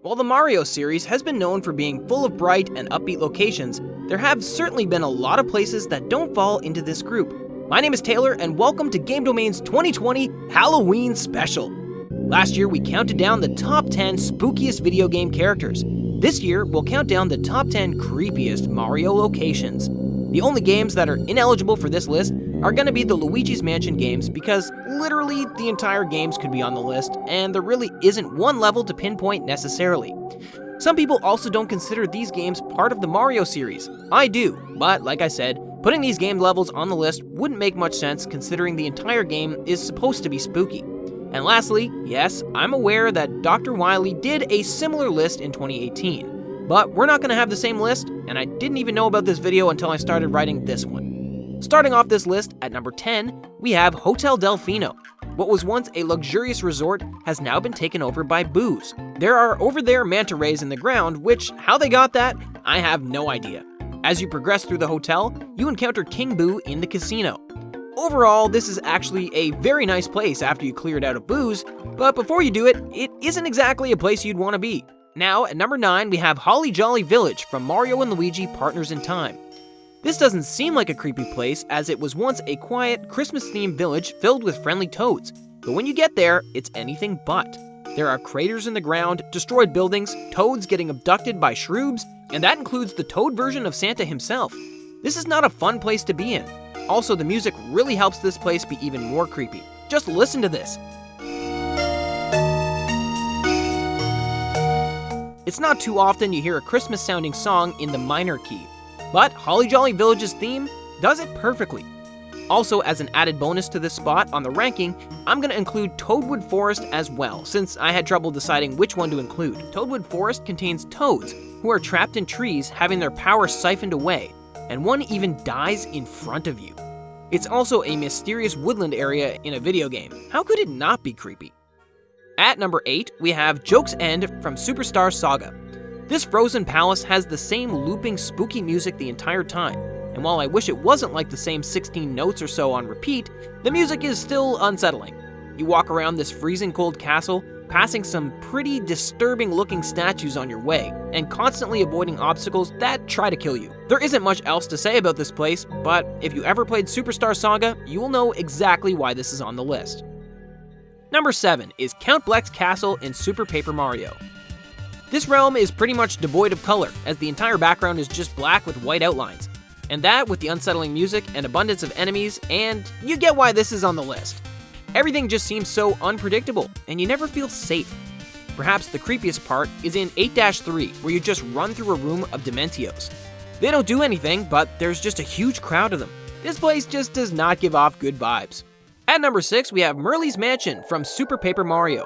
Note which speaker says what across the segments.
Speaker 1: While the Mario series has been known for being full of bright and upbeat locations, there have certainly been a lot of places that don't fall into this group. My name is Taylor, and welcome to Game Domain's 2020 Halloween Special. Last year, we counted down the top 10 spookiest video game characters. This year, we'll count down the top 10 creepiest Mario locations. The only games that are ineligible for this list are going to be the Luigi's Mansion games because literally the entire games could be on the list, and there really isn't one level to pinpoint necessarily. Some people also don't consider these games part of the Mario series. I do, but like I said, putting these game levels on the list wouldn't make much sense considering the entire game is supposed to be spooky. And lastly, yes, I'm aware that DrWily did a similar list in 2018, but we're not going to have the same list, and I didn't even know about this video until I started writing this one. Starting off this list at number 10, we have Hotel Delfino. What was once a luxurious resort has now been taken over by boos. There are over there manta rays in the ground, which, how they got that, I have no idea. As you progress through the hotel, you encounter King Boo in the casino. Overall, this is actually a very nice place after you clear it out of boos, but before you do it, it isn't exactly a place you'd want to be. Now, at number 9, we have Holly Jolly Village from Mario and Luigi Partners in Time. This doesn't seem like a creepy place, as it was once a quiet, Christmas-themed village filled with friendly toads, but when you get there, it's anything but. There are craters in the ground, destroyed buildings, toads getting abducted by shroobs, and that includes the toad version of Santa himself. This is not a fun place to be in. Also, the music really helps this place be even more creepy. Just listen to this. It's not too often you hear a Christmas-sounding song in the minor key, but Holly Jolly Village's theme does it perfectly. Also, as an added bonus to this spot on the ranking, I'm going to include Toadwood Forest as well, since I had trouble deciding which one to include. Toadwood Forest contains toads who are trapped in trees having their power siphoned away, and one even dies in front of you. It's also a mysterious woodland area in a video game. How could it not be creepy? At number 8, we have Joke's End from Superstar Saga. This frozen palace has the same looping spooky music the entire time, and while I wish it wasn't like the same 16 notes or so on repeat, the music is still unsettling. You walk around this freezing cold castle, passing some pretty disturbing looking statues on your way, and constantly avoiding obstacles that try to kill you. There isn't much else to say about this place, but if you ever played Superstar Saga, you will know exactly why this is on the list. Number 7 is Count Bleck's Castle in Super Paper Mario. This realm is pretty much devoid of color, as the entire background is just black with white outlines. And that, with the unsettling music and abundance of enemies, and you get why this is on the list. Everything just seems so unpredictable, and you never feel safe. Perhaps the creepiest part is in 8-3, where you just run through a room of Dementios. They don't do anything, but there's just a huge crowd of them. This place just does not give off good vibes. At number 6, we have Merlys Mansion from Super Paper Mario.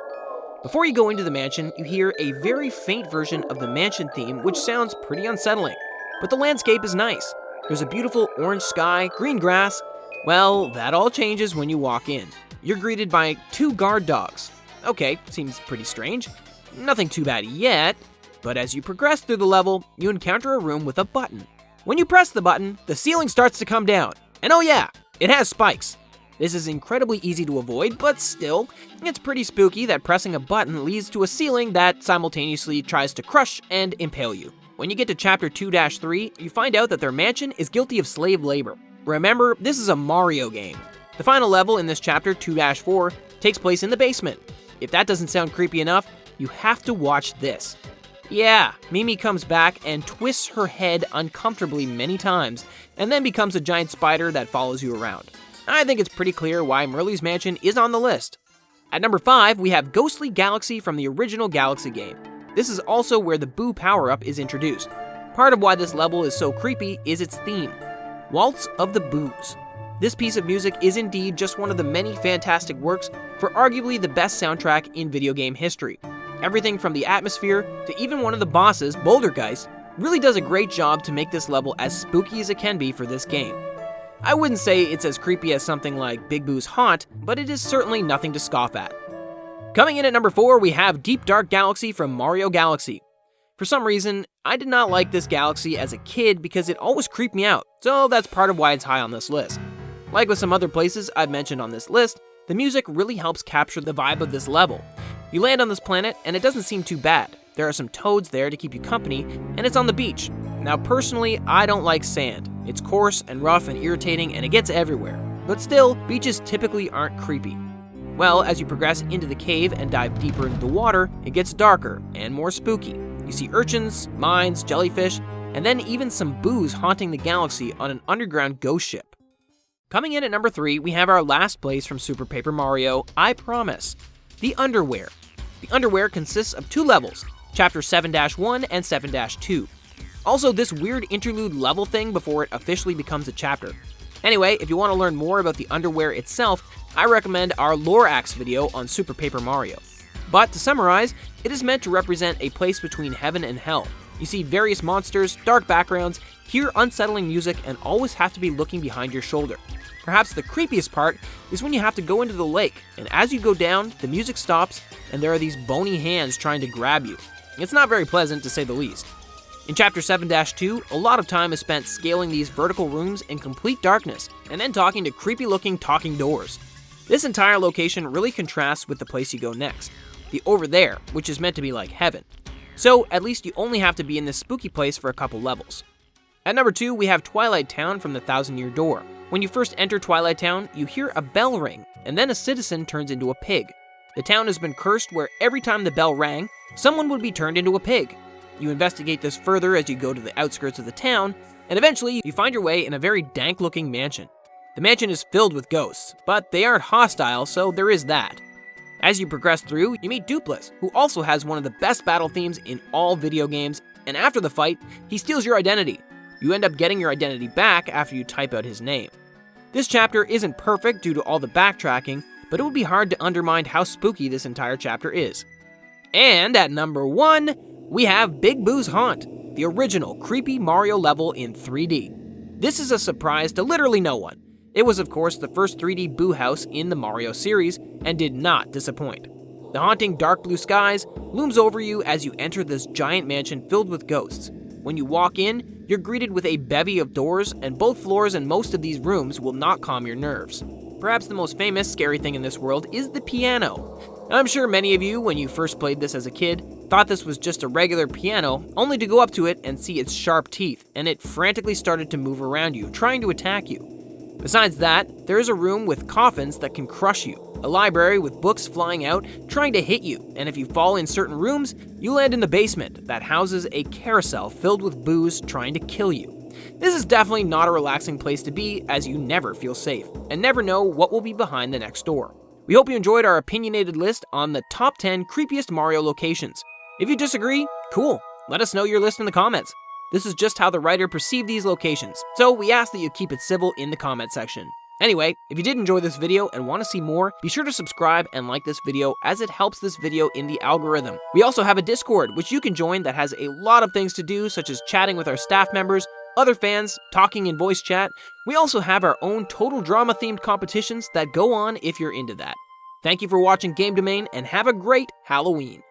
Speaker 1: Before you go into the mansion, you hear a very faint version of the mansion theme, which sounds pretty unsettling. But the landscape is nice. There's a beautiful orange sky, green grass. Well, that all changes when you walk in. You're greeted by 2 guard dogs. Okay, seems pretty strange. Nothing too bad yet, but as you progress through the level, you encounter a room with a button. When you press the button, the ceiling starts to come down. And oh yeah, it has spikes. This is incredibly easy to avoid, but still, it's pretty spooky that pressing a button leads to a ceiling that simultaneously tries to crush and impale you. When you get to chapter 2-3, you find out that their mansion is guilty of slave labor. Remember, this is a Mario game. The final level in this chapter, 2-4, takes place in the basement. If that doesn't sound creepy enough, you have to watch this. Yeah, Mimi comes back and twists her head uncomfortably many times, and then becomes a giant spider that follows you around. I think it's pretty clear why Merlys Mansion is on the list. At number 5, we have Ghostly Galaxy from the original Galaxy game. This is also where the Boo power-up is introduced. Part of why this level is so creepy is its theme, Waltz of the Boos. This piece of music is indeed just one of the many fantastic works for arguably the best soundtrack in video game history. Everything from the atmosphere to even one of the bosses, Bouldergeist, really does a great job to make this level as spooky as it can be for this game. I wouldn't say it's as creepy as something like Big Boo's Haunt, but it is certainly nothing to scoff at. Coming in at number 4, we have Deep Dark Galaxy from Mario Galaxy. For some reason, I did not like this galaxy as a kid because it always creeped me out, so that's part of why it's high on this list. Like with some other places I've mentioned on this list, the music really helps capture the vibe of this level. You land on this planet and it doesn't seem too bad. There are some toads there to keep you company, and it's on the beach. Now personally, I don't like sand. It's coarse and rough and irritating, and it gets everywhere. But still, beaches typically aren't creepy. Well, as you progress into the cave and dive deeper into the water, it gets darker and more spooky. You see urchins, mines, jellyfish, and then even some boos haunting the galaxy on an underground ghost ship. Coming in at number 3, we have our last place from Super Paper Mario, I Promise, the Underwear. The Underwear consists of 2 levels, Chapter 7-1 and 7-2. Also, this weird interlude level thing before it officially becomes a chapter. Anyway, if you want to learn more about the Underwear itself, I recommend our Lore Axe video on Super Paper Mario. But to summarize, it is meant to represent a place between heaven and hell. You see various monsters, dark backgrounds, hear unsettling music, and always have to be looking behind your shoulder. Perhaps the creepiest part is when you have to go into the lake, and as you go down, the music stops, and there are these bony hands trying to grab you. It's not very pleasant, to say the least. In Chapter 7-2, a lot of time is spent scaling these vertical rooms in complete darkness, and then talking to creepy-looking talking doors. This entire location really contrasts with the place you go next, the Over There, which is meant to be like heaven. So, at least you only have to be in this spooky place for a couple levels. At number 2, we have Twilight Town from the Thousand-Year Door. When you first enter Twilight Town, you hear a bell ring, and then a citizen turns into a pig. The town has been cursed where every time the bell rang, someone would be turned into a pig. You investigate this further as you go to the outskirts of the town, and eventually you find your way in a very dank-looking mansion. The mansion is filled with ghosts, but they aren't hostile, so there is that. As you progress through, you meet Dupless, who also has one of the best battle themes in all video games, and after the fight, he steals your identity. You end up getting your identity back after you type out his name. This chapter isn't perfect due to all the backtracking, but it would be hard to undermine how spooky this entire chapter is. And at number 1, we have Big Boo's Haunt, the original creepy Mario level in 3D. This is a surprise to literally no one. It was of course the first 3D Boo house in the Mario series, and did not disappoint. The haunting dark blue skies looms over you as you enter this giant mansion filled with ghosts. When you walk in, you're greeted with a bevy of doors, and both floors and most of these rooms will not calm your nerves. Perhaps the most famous scary thing in this world is the piano. I'm sure many of you, when you first played this as a kid, thought this was just a regular piano, only to go up to it and see its sharp teeth, and it frantically started to move around you, trying to attack you. Besides that, there is a room with coffins that can crush you, a library with books flying out, trying to hit you, and if you fall in certain rooms, you land in the basement that houses a carousel filled with boos trying to kill you. This is definitely not a relaxing place to be, as you never feel safe, and never know what will be behind the next door. We hope you enjoyed our opinionated list on the top 10 creepiest Mario locations. If you disagree, cool, let us know your list in the comments. This is just how the writer perceived these locations, so we ask that you keep it civil in the comment section. Anyway, if you did enjoy this video and want to see more, be sure to subscribe and like this video, as it helps this video in the algorithm. We also have a Discord, which you can join, that has a lot of things to do, such as chatting with our staff members, other fans, talking in voice chat. We also have our own total drama themed competitions that go on if you're into that. Thank you for watching Game Domain, and have a great Halloween.